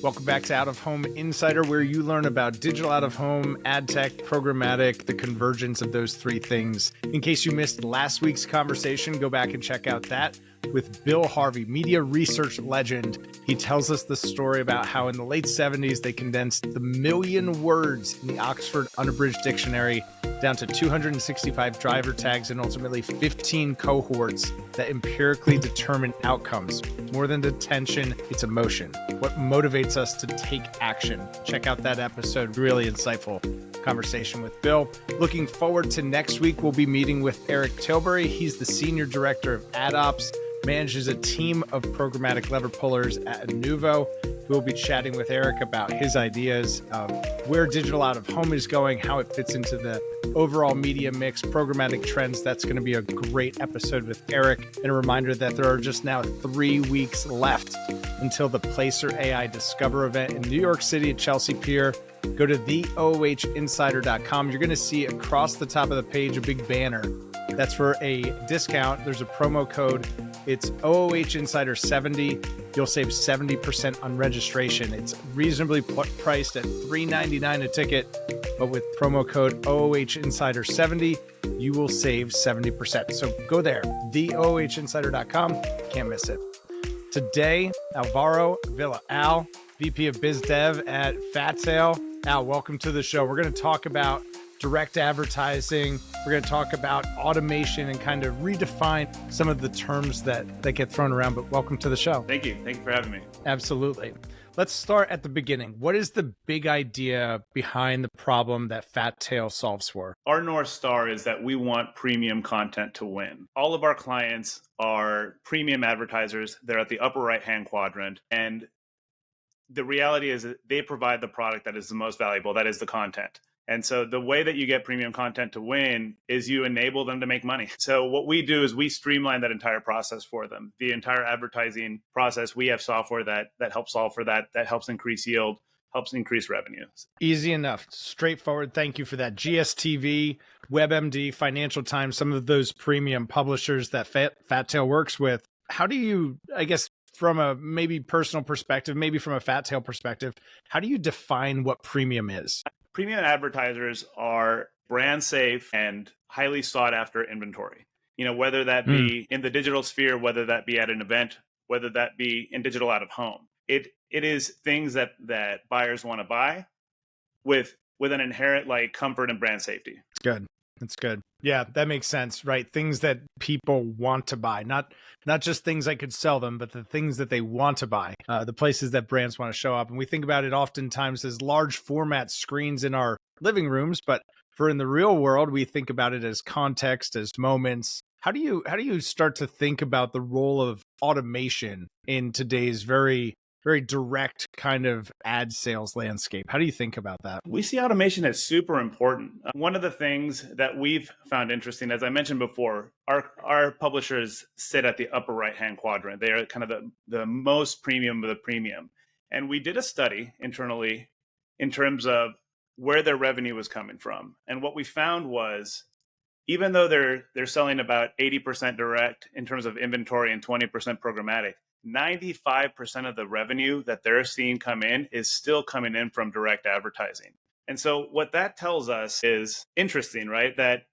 Welcome back to Out of Home Insider, where you learn about digital out of home, ad tech, programmatic, the convergence of those three things. In case you missed last week's conversation, go back and check out that with Bill Harvey, media research legend. He tells us the story about how in the late 70s, they condensed the million words in the Oxford Unabridged Dictionary down to 265 driver tags and ultimately 15 cohorts that empirically determine outcomes. More than detention, it's emotion. What motivates us to take action. Check out that episode. Really insightful conversation with Bill. Looking forward to next week, we'll be meeting with Eric Tilbury. He's the Senior Director of Ad Ops, manages a team of programmatic lever pullers at Inuvo. We'll be chatting with Eric about his ideas of where digital out of home is going, how it fits into the overall media mix, programmatic trends. That's going to be a great episode with Eric. And a reminder that there are just now 3 weeks left until the Placer AI Discover event in New York City at Chelsea Pier. Go to theoohinsider.com. You're going to see across the top of the page a big banner. That's for a discount. There's a promo code. It's OOH Insider 70. You'll save 70% on registration. It's reasonably priced at $3.99 a ticket, but with promo code OOH Insider 70, you will save 70%. So go there, theoohinsider.com. Can't miss it. Today, Alvaro Villar, VP of Biz Dev at FatTail. Al, welcome to the show. We're going to talk about direct advertising. We're going to talk about automation and kind of redefine some of the terms that get thrown around, but welcome to the show. Thank you. Thank you for having me. Absolutely. Let's start at the beginning. What is the big idea behind the problem that FatTail solves for? Our North Star is that we want premium content to win. All of our clients are premium advertisers. They're at the upper right-hand quadrant. And the reality is that they provide the product that is the most valuable, that is the content. And so the way that you get premium content to win is you enable them to make money. So what we do is we streamline that entire process for them. The entire advertising process, we have software that helps solve for that helps increase yield, helps increase revenue. Easy enough, straightforward. Thank you for that. GSTV, WebMD, Financial Times, some of those premium publishers that FatTail works with. How do you, I guess, from a maybe personal perspective, maybe from a FatTail perspective, how do you define what premium is? Premium advertisers are brand safe and highly sought after inventory. You know, whether that be in the digital sphere, whether that be at an event, whether that be in digital out of home. It is things that buyers want to buy with an inherent like comfort and brand safety. It's good. That's good. Yeah, that makes sense, right? Things that people want to buy, not just things I could sell them, but the things that they want to buy, the places that brands want to show up. And we think about it oftentimes as large format screens in our living rooms, but for in the real world, we think about it as context, as moments. How do you start to think about the role of automation in today's very direct kind of ad sales landscape? How do you think about that? We see automation as super important. One of the things that we've found interesting, as I mentioned before, our publishers sit at the upper right-hand quadrant. They are kind of the most premium of the premium. And we did a study internally in terms of where their revenue was coming from. And what we found was, even though they're selling about 80% direct in terms of inventory and 20% programmatic, 95% of the revenue that they're seeing come in is still coming in from direct advertising. And so what that tells us is interesting, right? That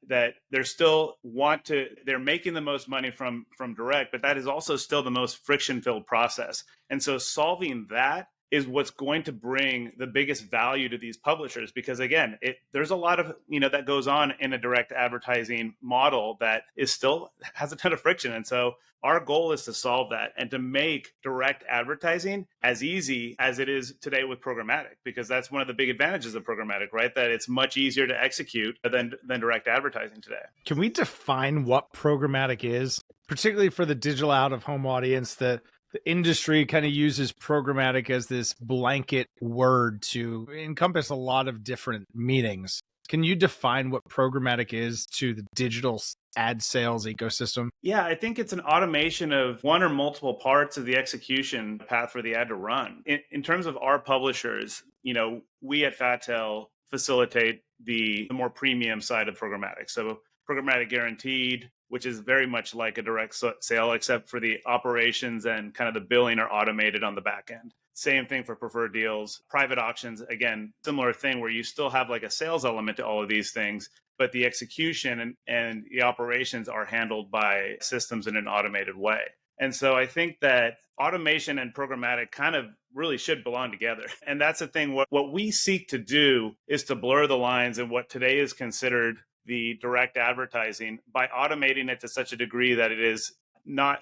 they're making the most money from direct, but that is also still the most friction-filled process. And so solving that is what's going to bring the biggest value to these publishers, because again, there's a lot of, that goes on in a direct advertising model that is still has a ton of friction. And so our goal is to solve that and to make direct advertising as easy as it is today with programmatic, because that's one of the big advantages of programmatic, right? That it's much easier to execute than direct advertising today. Can we define what programmatic is, particularly for the digital out of home audience? The industry kind of uses programmatic as this blanket word to encompass a lot of different meanings. Can you define what programmatic is to the digital ad sales ecosystem? Yeah, I think it's an automation of one or multiple parts of the execution path for the ad to run. In terms of our publishers, we at FatTail facilitate the more premium side of programmatic. So programmatic guaranteed, which is very much like a direct sale, except for the operations and kind of the billing are automated on the back end. Same thing for preferred deals. Private auctions, again, similar thing where you still have like a sales element to all of these things, but the execution and the operations are handled by systems in an automated way. And so I think that automation and programmatic kind of really should belong together. And that's the thing. What we seek to do is to blur the lines in what today is considered the direct advertising by automating it to such a degree that it is not,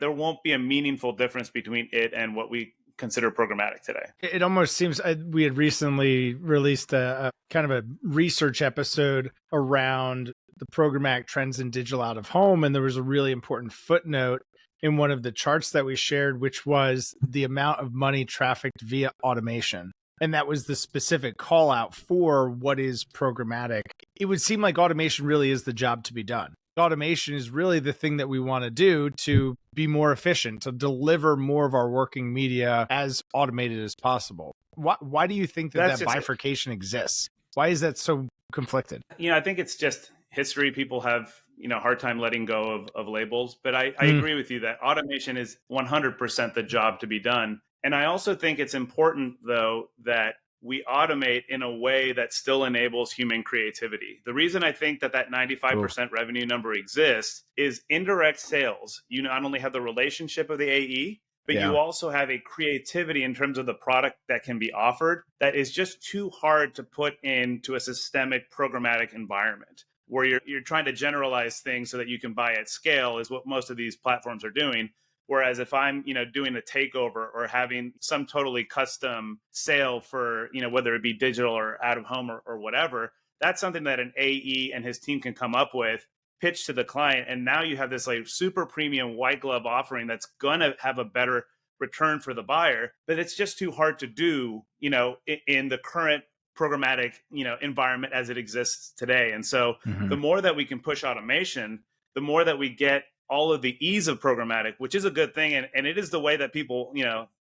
there won't be a meaningful difference between it and what we consider programmatic today. It almost seems we had recently released a kind of a research episode around the programmatic trends in digital out of home. And there was a really important footnote in one of the charts that we shared, which was the amount of money trafficked via automation. And that was the specific call out for what is programmatic. It would seem like automation really is the job to be done. Automation is really the thing that we want to do to be more efficient, to deliver more of our working media as automated as possible. Why do you think that bifurcation exists? Why is that so conflicted? I think it's just history. People have, hard time letting go of labels. But I agree with you that automation is 100% the job to be done. And I also think it's important, though, that we automate in a way that still enables human creativity. The reason I think that 95% revenue number exists is indirect sales. You not only have the relationship of the AE, but you also have a creativity in terms of the product that can be offered that is just too hard to put into a systemic programmatic environment where you're trying to generalize things so that you can buy at scale is what most of these platforms are doing. Whereas if I'm, doing a takeover or having some totally custom sale for, whether it be digital or out of home or whatever, that's something that an AE and his team can come up with, pitch to the client. And now you have this like super premium white glove offering that's going to have a better return for the buyer, but it's just too hard to do, in the current programmatic, environment as it exists today. And so the more that we can push automation, the more that we get all of the ease of programmatic, which is a good thing. And it is the way that people,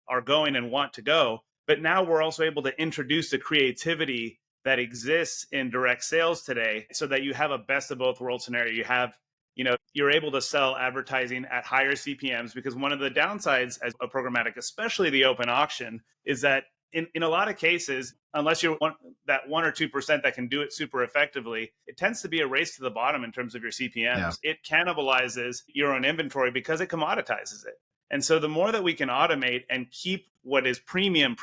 are going and want to go. But now we're also able to introduce the creativity that exists in direct sales today so that you have a best of both worlds scenario. You have, you're able to sell advertising at higher CPMs because one of the downsides as a programmatic, especially the open auction, is that in a lot of cases, unless you're that 1 or 2% that can do it super effectively, it tends to be a race to the bottom in terms of your CPMs. Yeah. It cannibalizes your own inventory because it commoditizes it. And so the more that we can automate and keep what is premium,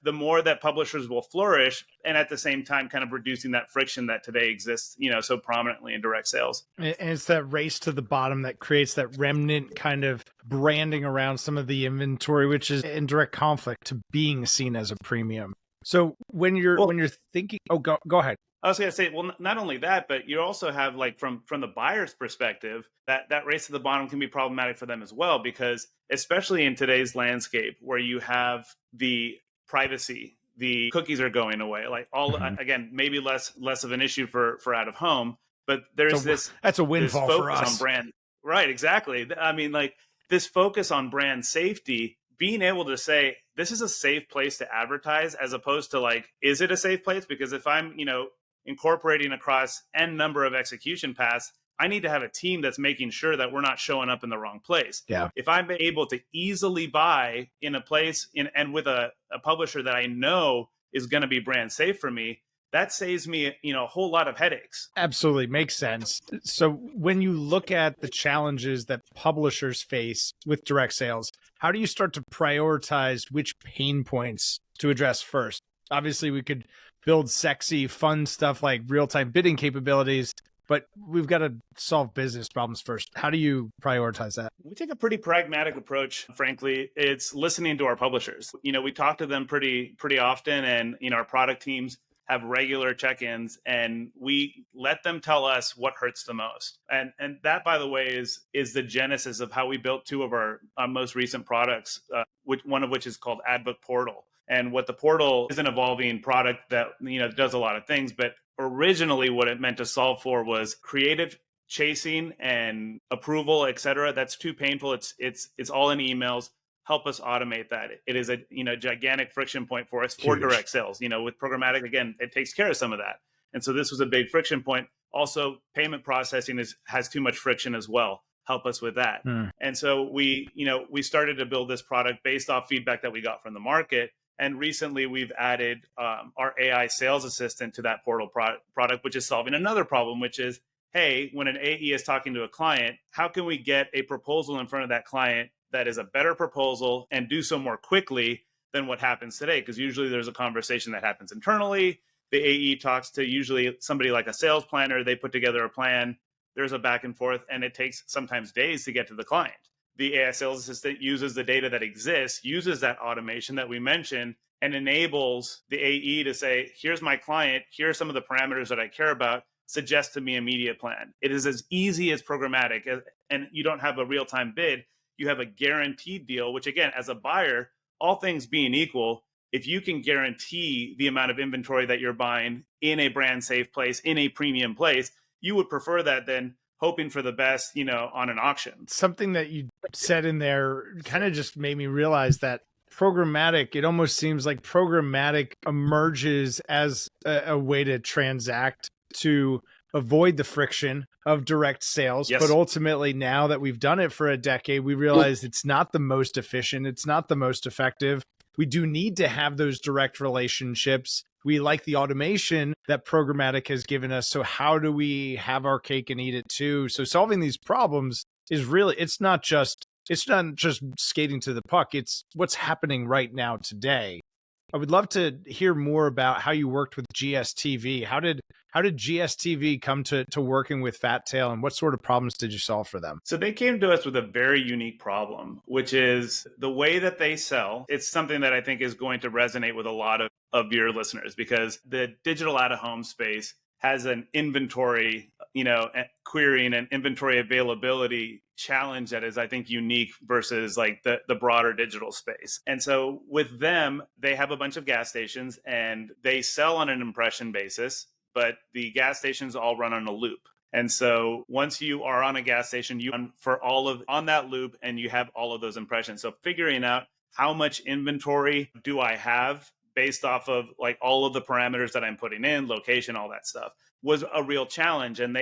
the more that publishers will flourish, and at the same time kind of reducing that friction that today exists, so prominently in direct sales. And it's that race to the bottom that creates that remnant kind of branding around some of the inventory, which is in direct conflict to being seen as a premium. So when you're thinking, go ahead. I was going to say, well, not only that, but you also have like from the buyer's perspective, that race to the bottom can be problematic for them as well, because especially in today's landscape where you have the privacy, the cookies are going away, like again, maybe less of an issue for out of home, but there's that's a windfall for us on brand. Right. Exactly. I mean, like this focus on brand safety, being able to say, this is a safe place to advertise as opposed to like, is it a safe place? Because if I'm, incorporating across N number of execution paths, I need to have a team that's making sure that we're not showing up in the wrong place. Yeah. If I'm able to easily buy in a place and with a publisher that I know is going to be brand safe for me, that saves me, a whole lot of headaches. Absolutely. Makes sense. So when you look at the challenges that publishers face with direct sales, how do you start to prioritize which pain points to address first? Obviously, we could build sexy, fun stuff like real-time bidding capabilities, but we've got to solve business problems first. How do you prioritize that? We take a pretty pragmatic approach, frankly. It's listening to our publishers. We talk to them pretty often, and our product teams have regular check-ins, and we let them tell us what hurts the most. And that, by the way, is the genesis of how we built two of our most recent products, one of which is called AdBook Portal. And what the portal is an evolving product that does a lot of things, but originally what it meant to solve for was creative chasing and approval, et cetera. That's too painful. It's all in emails. Help us automate that. It is a gigantic friction point for us for direct sales. With programmatic, again, it takes care of some of that. And so this was a big friction point. Also, payment processing has too much friction as well. help us with that. And so we started to build this product based off feedback that we got from the market. And recently we've added our AI sales assistant to that portal product, which is solving another problem, which is, hey, when an AE is talking to a client, how can we get a proposal in front of that client that is a better proposal and do so more quickly than what happens today? Because usually there's a conversation that happens internally. The AE talks to usually somebody like a sales planner. They put together a plan. There's a back and forth, and it takes sometimes days to get to the client. The AI sales assistant uses the data that exists, uses that automation that we mentioned, and enables the AE to say, here's my client, here are some of the parameters that I care about, suggest to me a media plan. It is as easy as programmatic, and you don't have a real-time bid. You have a guaranteed deal, which again, as a buyer, all things being equal, if you can guarantee the amount of inventory that you're buying in a brand safe place, in a premium place, you would prefer that than hoping for the best, on an auction. Something that you said in there kind of just made me realize that programmatic, it almost seems like programmatic emerges as a way to transact, to avoid the friction of direct sales. Yes. But ultimately, now that we've done it for a decade, we realize it's not the most efficient. It's not the most effective. We do need to have those direct relationships. We like the automation that programmatic has given us. So how do we have our cake and eat it too? So solving these problems is really, it's not just skating to the puck. It's what's happening right now today. I would love to hear more about how you worked with GSTV. How did GSTV come to working with FatTail, and what sort of problems did you solve for them? So they came to us with a very unique problem, which is the way that they sell. It's something that I think is going to resonate with a lot of your listeners, because the digital out-of-home space has an inventory, querying and inventory availability challenge that is, I think, unique versus like the broader digital space. And so with them, they have a bunch of gas stations and they sell on an impression basis, but the gas stations all run on a loop. And so once you are on a gas station, you run for on that loop and you have all of those impressions. So figuring out how much inventory do I have based off of like all of the parameters that I'm putting in, location, all that stuff, was a real challenge. And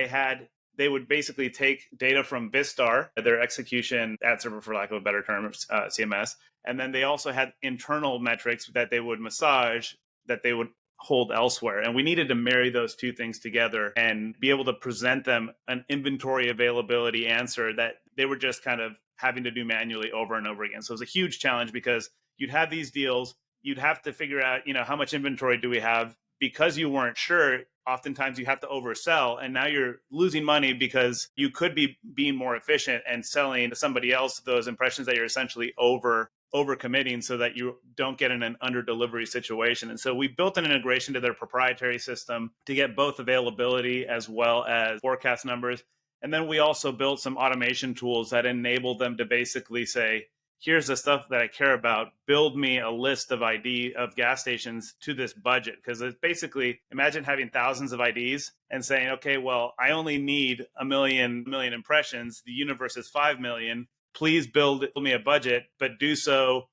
they would basically take data from Vistar, their execution ad server, for lack of a better term, CMS. And then they also had internal metrics that they would massage, that they would hold elsewhere. And we needed to marry those two things together and be able to present them an inventory availability answer that they were just kind of having to do manually over and over again. So it was a huge challenge, because you'd have these deals, you'd have to figure out, how much inventory do we have? Because you weren't sure, oftentimes you have to oversell, and now you're losing money because you could be being more efficient and selling to somebody else those impressions that you're essentially over committing, so that you don't get in an under delivery situation. And so we built an integration to their proprietary system to get both availability as well as forecast numbers. And then we also built some automation tools that enable them to basically say, here's the stuff that I care about. Build me a list of of gas stations to this budget. Because it's basically, imagine having thousands of IDs and saying, okay, well, I only need a million impressions. The universe is 5 million. Please build me a budget, but do so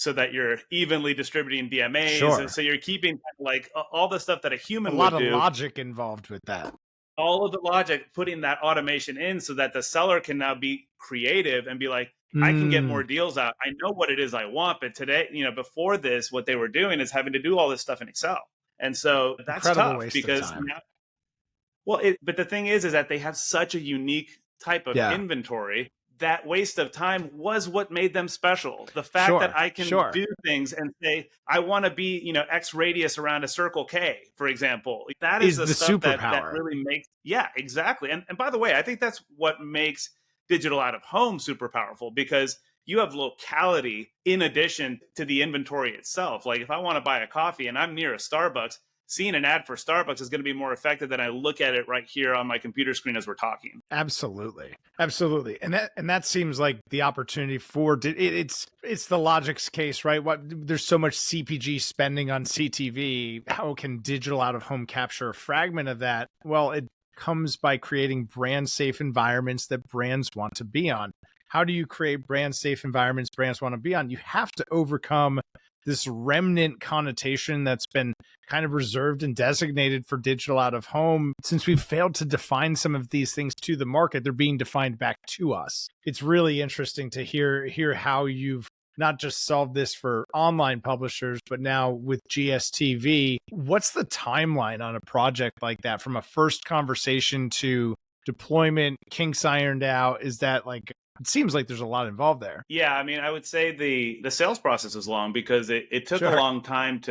that you're evenly distributing DMAs. Sure. So you're keeping like all the stuff that a human would do. A lot of logic involved with that. All of the logic, putting that automation in so that the seller can now be creative and be like, I can get more deals out. I know what it is I want. But today, before this, what they were doing is having to do all this stuff in Excel. And so that's incredible tough, because but the thing is that they have such a unique type of inventory. That waste of time was what made them special. The fact that I can do things and say, I want to be, X radius around a Circle K, for example. That is the stuff that really makes, exactly. And by the way, I think that's what makes digital out of home super powerful, because you have locality in addition to the inventory itself. Like if I want to buy a coffee and I'm near a Starbucks, seeing an ad for Starbucks is going to be more effective than I look at it right here on my computer screen as we're talking. Absolutely. And that seems like the opportunity for it's the Logic's case, right? There's so much CPG spending on CTV. How can digital out of home capture a fragment of that? Well, it comes by creating brand safe environments that brands want to be on. How do you create brand safe environments brands want to be on? You have to overcome this remnant connotation that's been kind of reserved and designated for digital out of home. Since we've failed to define some of these things to the market, they're being defined back to us. It's really interesting to hear how you've not just solved this for online publishers, but now with GSTV. What's the timeline on a project like that, from a first conversation to deployment, kinks ironed out? Is that like, it seems like there's a lot involved there. Yeah, I mean, I would say the sales process was long because it took a long time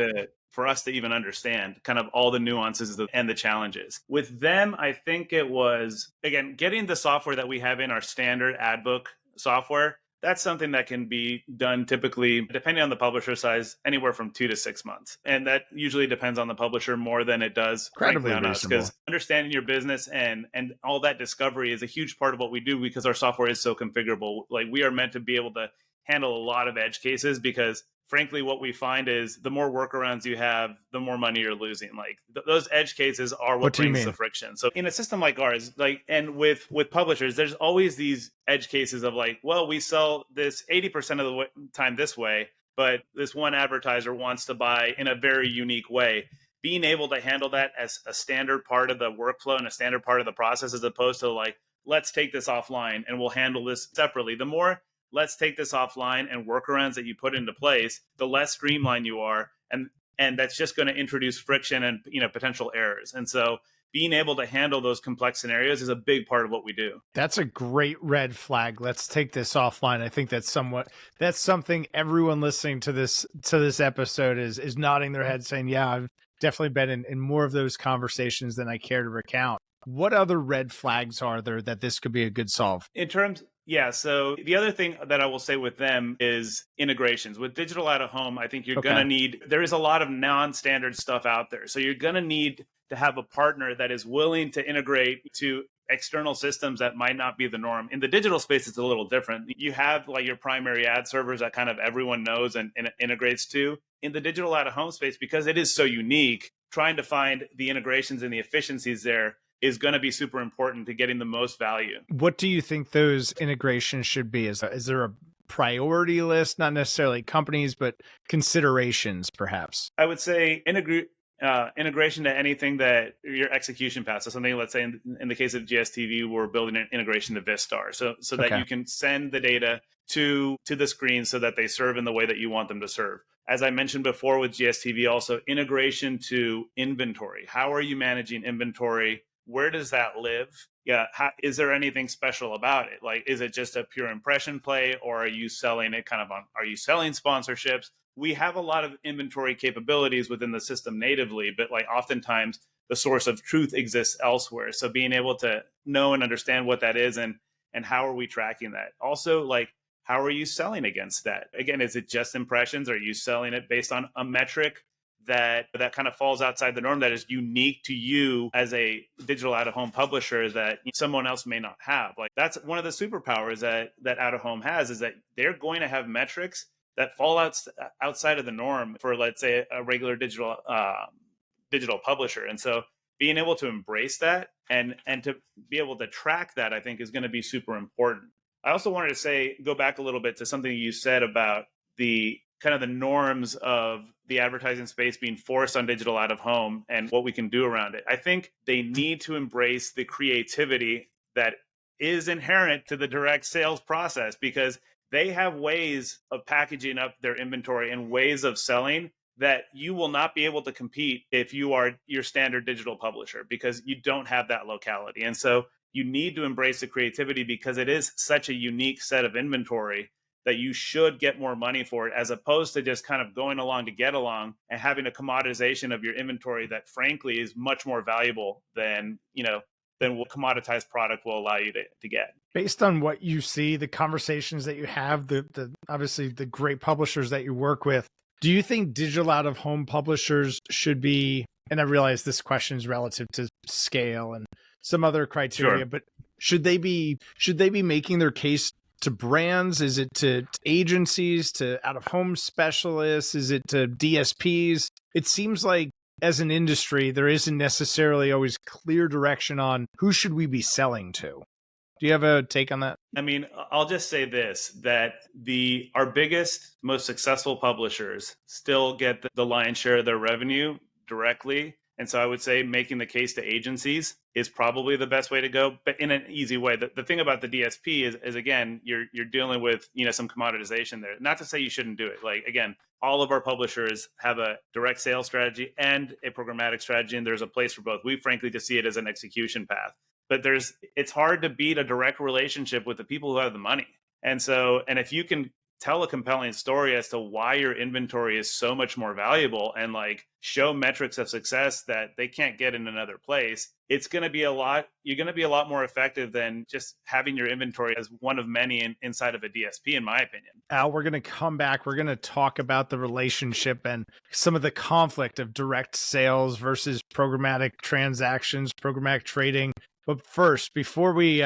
for us to even understand kind of all the nuances and the challenges. With them, I think it was, again, getting the software that we have in our standard ad book software. That's something that can be done typically, depending on the publisher size, anywhere from 2 to 6 months. And that usually depends on the publisher more than it does, frankly, on us. Because understanding your business and all that discovery is a huge part of what we do, because our software is so configurable. Like, we are meant to be able to handle a lot of edge cases, because frankly, what we find is the more workarounds you have, the more money you're losing. Like, those edge cases are what brings the friction. So in a system like ours, and with publishers, there's always these edge cases of like, well, we sell this 80% of the time this way, but this one advertiser wants to buy in a very unique way. Being able to handle that as a standard part of the workflow and a standard part of the process, as opposed to like, let's take this offline and we'll handle this separately. The more let's take this offline and workarounds that you put into place, the less streamlined you are. And that's just going to introduce friction and, potential errors. And so being able to handle those complex scenarios is a big part of what we do. That's a great red flag. Let's take this offline. I think that's something everyone listening to this episode is nodding their head saying, yeah, I've definitely been in more of those conversations than I care to recount. What other red flags are there that this could be a good solve? Yeah. So the other thing that I will say with them is integrations. With digital out of home, I think you're going to need, there is a lot of non-standard stuff out there. So you're going to need to have a partner that is willing to integrate to external systems that might not be the norm. In the digital space, it's a little different. You have like your primary ad servers that kind of everyone knows and integrates to. In the digital out of home space, because it is so unique, trying to find the integrations and the efficiencies there is going to be super important to getting the most value. What do you think those integrations should be? Is there a priority list, not necessarily companies, but considerations perhaps? I would say integration to anything that your execution path. So something, let's say in the case of GSTV, we're building an integration to Vistar, so that you can send the data to the screen so that they serve in the way that you want them to serve. As I mentioned before with GSTV, also integration to inventory. How are you managing inventory? Where does that live? Yeah. Is there anything special about it? Like, is it just a pure impression play, or are you selling it are you selling sponsorships? We have a lot of inventory capabilities within the system natively, but like oftentimes the source of truth exists elsewhere. So being able to know and understand what that is and how are we tracking that? Also, like, how are you selling against that? Again, is it just impressions? Are you selling it based on a metric that kind of falls outside the norm, that is unique to you as a digital out-of-home publisher that someone else may not have? Like, that's one of the superpowers that out-of-home has, is that they're going to have metrics that fall outside of the norm for, let's say, a regular digital publisher. And so being able to embrace that and to be able to track that, I think, is going to be super important. I also wanted to go back a little bit to something you said about the kind of the norms of the advertising space being forced on digital out of home and what we can do around it. I think they need to embrace the creativity that is inherent to the direct sales process, because they have ways of packaging up their inventory and ways of selling that you will not be able to compete if you are your standard digital publisher, because you don't have that locality. And so you need to embrace the creativity, because it is such a unique set of inventory that you should get more money for it, as opposed to just kind of going along to get along and having a commoditization of your inventory that frankly is much more valuable than what commoditized product will allow you to get. Based on what you see, the conversations that you have, the obviously the great publishers that you work with, do you think digital out of home publishers should be, and I realize this question is relative to scale and some other criteria, but should they be making their case to brands? Is it to agencies, to out-of-home specialists? Is it to DSPs? It seems like as an industry, there isn't necessarily always clear direction on who should we be selling to. Do you have a take on that? I mean, I'll just say this, that our biggest, most successful publishers still get the lion's share of their revenue directly. And so I would say making the case to agencies is probably the best way to go, but in an easy way. The thing about the DSP is again, you're dealing with, some commoditization there. Not to say you shouldn't do it. Like, again, all of our publishers have a direct sales strategy and a programmatic strategy, and there's a place for both. We frankly just see it as an execution path. But it's hard to beat a direct relationship with the people who have the money. And if you can tell a compelling story as to why your inventory is so much more valuable and like show metrics of success that they can't get in another place, you're going to be a lot more effective than just having your inventory as one of many inside of a DSP, in my opinion. Al, we're going to come back. We're going to talk about the relationship and some of the conflict of direct sales versus programmatic transactions, programmatic trading. But first, before we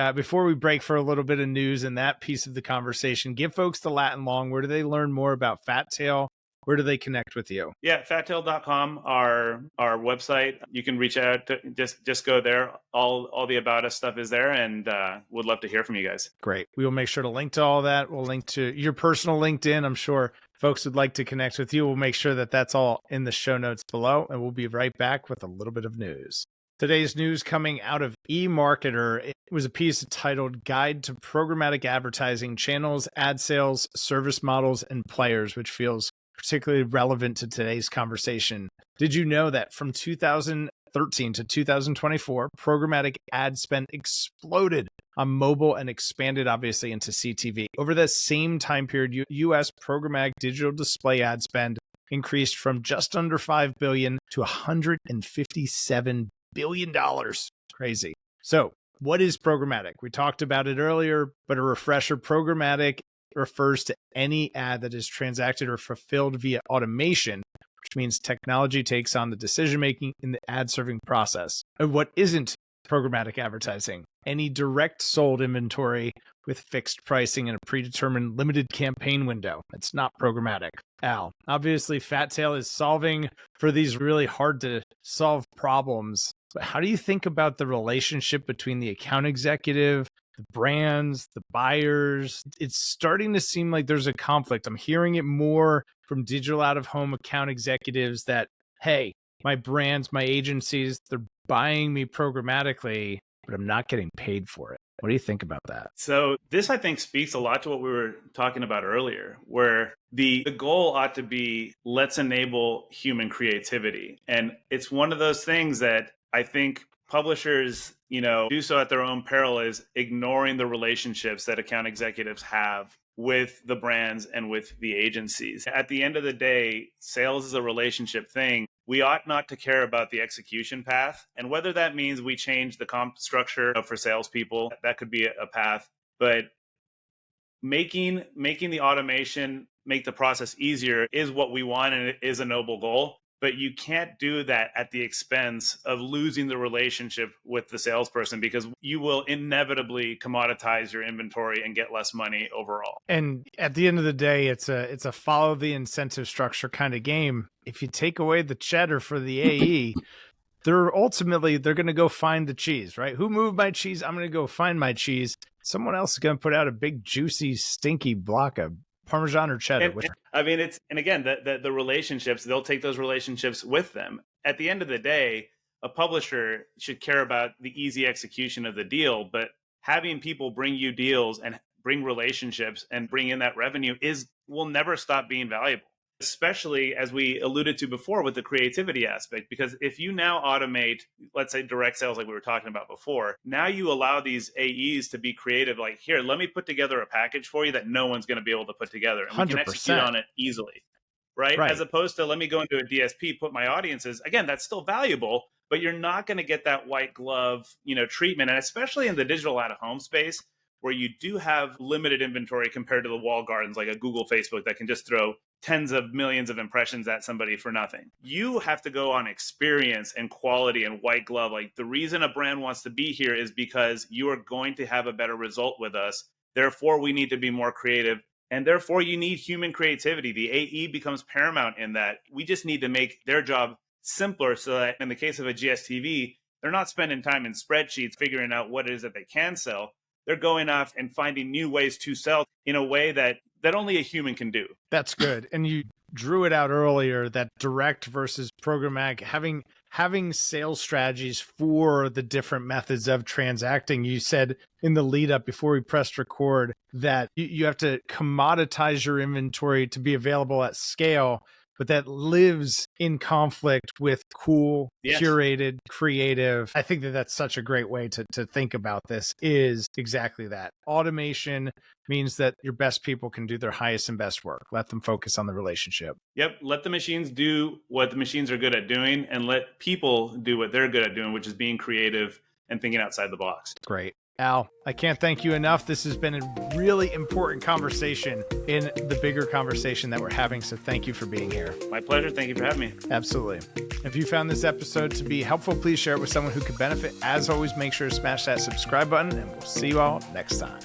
break for a little bit of news in that piece of the conversation, give folks the Latin long. Where do they learn more about FatTail? Where do they connect with you? Yeah, fattail.com, our website. You can reach out to just go there. All the about us stuff is there, and would love to hear from you guys. Great. We will make sure to link to all that. We'll link to your personal LinkedIn. I'm sure folks would like to connect with you. We'll make sure that that's all in the show notes below, and we'll be right back with a little bit of news. Today's news coming out of eMarketer. It was a piece titled Guide to Programmatic Advertising Channels, Ad Sales, Service Models, and Players, which feels particularly relevant to today's conversation. Did you know that from 2013 to 2024, programmatic ad spend exploded on mobile and expanded obviously into CTV? Over the same time period, U.S. programmatic digital display ad spend increased from just under $5 billion to $157 billion. Crazy. So what is programmatic? We talked about it earlier, but a refresher: programmatic refers to any ad that is transacted or fulfilled via automation, which means technology takes on the decision-making in the ad serving process. And what isn't programmatic advertising? Any direct sold inventory with fixed pricing and a predetermined limited campaign window. It's not programmatic. Al, obviously FatTail is solving for these really hard to solve problems. But how do you think about the relationship between the account executive, the brands, the buyers? It's starting to seem like there's a conflict. I'm hearing it more from digital out-of-home account executives that, hey, my brands, my agencies, they're buying me programmatically, but I'm not getting paid for it. What do you think about that? So this, I think, speaks a lot to what we were talking about earlier, where the goal ought to be, let's enable human creativity. And it's one of those things that I think publishers, do so at their own peril, is ignoring the relationships that account executives have with the brands and with the agencies. At the end of the day, sales is a relationship thing. We ought not to care about the execution path. And whether that means we change the comp structure for salespeople, that could be a path. But making the automation make the process easier is what we want, and it is a noble goal. But you can't do that at the expense of losing the relationship with the salesperson, because you will inevitably commoditize your inventory and get less money overall. And at the end of the day, it's a follow the incentive structure kind of game. If you take away the cheddar for the AE, they're going to go find the cheese, right? Who moved my cheese? I'm going to go find my cheese. Someone else is going to put out a big, juicy, stinky block of Parmesan or cheddar. Again, the relationships, they'll take those relationships with them. At the end of the day, a publisher should care about the easy execution of the deal, but having people bring you deals and bring relationships and bring in that revenue will never stop being valuable, especially as we alluded to before with the creativity aspect. Because if you now automate, let's say direct sales like we were talking about before, now you allow these AEs to be creative, like, here, let me put together a package for you that no one's going to be able to put together, and 100%. we can execute on it easily, right? As opposed to, let me go into a DSP, put my audiences. Again, that's still valuable, but you're not going to get that white glove, treatment. And especially in the digital out-of-home space, where you do have limited inventory compared to the walled gardens like a Google, Facebook that can just throw tens of millions of impressions at somebody for nothing. You have to go on experience and quality and white glove. Like, the reason a brand wants to be here is because you are going to have a better result with us. Therefore, we need to be more creative. And therefore, you need human creativity. The AE becomes paramount in that. We just need to make their job simpler so that in the case of a GSTV, they're not spending time in spreadsheets figuring out what it is that they can sell. they're going off and finding new ways to sell in a way that only a human can do. That's good. And you drew it out earlier, that direct versus programmatic, having sales strategies for the different methods of transacting. You said in the lead up before we pressed record that you have to commoditize your inventory to be available at scale, but that lives in conflict with cool, yes, curated, creative. I think that that's such a great way to think about this, is exactly that. Automation means that your best people can do their highest and best work. Let them focus on the relationship. Yep. Let the machines do what the machines are good at doing, and let people do what they're good at doing, which is being creative and thinking outside the box. Great. Al, I can't thank you enough. This has been a really important conversation in the bigger conversation that we're having. So thank you for being here. My pleasure. Thank you for having me. Absolutely. If you found this episode to be helpful, please share it with someone who could benefit. As always, make sure to smash that subscribe button, and we'll see you all next time.